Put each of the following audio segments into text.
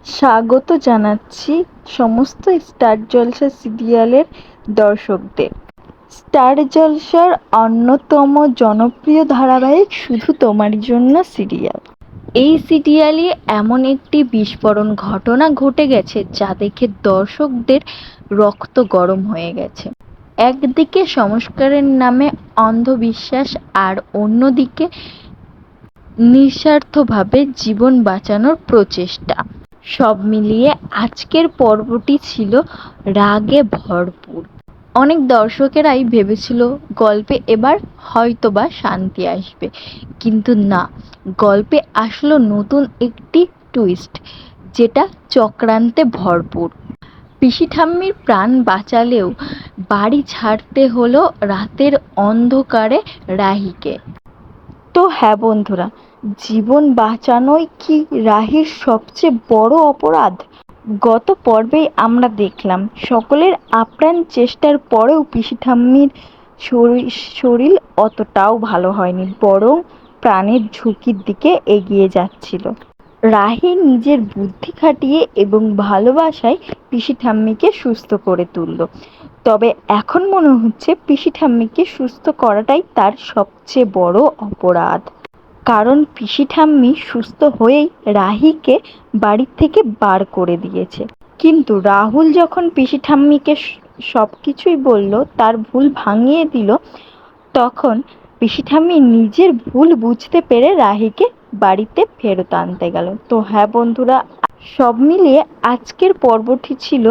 স্বাগত জানাচ্ছি সমস্ত স্টার জলসা সিরিয়ালের দর্শকদের। স্টার জলসার অন্যতম জনপ্রিয় ধারাবাহিক শুধু তোমার জন্য সিরিয়াল। এই সিরিয়ালে এমন একটি বিস্ফোরণ ঘটনা ঘটে গেছে যা দেখে দর্শকদের রক্ত গরম হয়ে গেছে। একদিকে সংস্কারের নামে অন্ধবিশ্বাস আর অন্যদিকে নিঃস্বার্থভাবে জীবন বাঁচানোর প্রচেষ্টা। সব মিলিয়ে আজকের পর্বটি ছিল রাগে ভরপুর। অনেক দর্শকেরাই ভেবেছিল গল্পে এবার হয়তোবা শান্তি আসবে, কিন্তু না, গল্পে আসলো নতুন একটি টুইস্ট যেটা চক্রান্তে ভরপুর। পিসি ঠাম্মির প্রাণ বাঁচালেও বাড়ি ছাড়তে হলো রাতের অন্ধকারে রাহিকে। তো হ্যাঁ বন্ধুরা, জীবন বাঁচানোই কি রাহির সবচেয়ে বড় অপরাধ? গত পর্বেই আমরা দেখলাম সকলের আপ্রাণ চেষ্টার পরেও পিসি ঠাম্মির শরীর অতটাও ভালো হয়নি, বরং প্রাণের ঝুঁকির দিকে এগিয়ে যাচ্ছিল। রাহি নিজের বুদ্ধি খাটিয়ে এবং ভালোবাসায় পিসি ঠাম্মিকে সুস্থ করে তুলল। তবে এখন মনে হচ্ছে পিসি ঠাম্মিকে সুস্থ করাটাই তার সবচেয়ে বড় অপরাধ। কারণ পিসি ঠাম্মি সুস্থ হয়েই রাহিকে বাড়ি থেকে বার করে দিয়েছে। কিন্তু রাহুল যখন পিসি ঠাম্মিকে সবকিছুই বলল, তার ভুল ভাঙিয়ে দিল, তখন পিসি ঠাম্মি নিজের ভুল বুঝতে পেরে রাহিকে বাড়িতে ফেরত আনতে গেল। তো হ্যাঁ বন্ধুরা, সব মিলিয়ে আজকের পর্বটি ছিল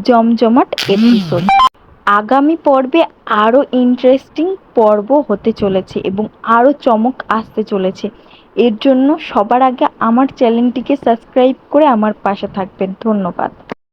জমজমাট এপিসোড। আগামী পর্বে আরও ইন্টারেস্টিং পর্ব হতে চলেছে এবং আরও চমক আসতে চলেছে। এর জন্য সবার আগে আমার চ্যানেলটিকে সাবস্ক্রাইব করে আমার পাশে থাকবেন। ধন্যবাদ।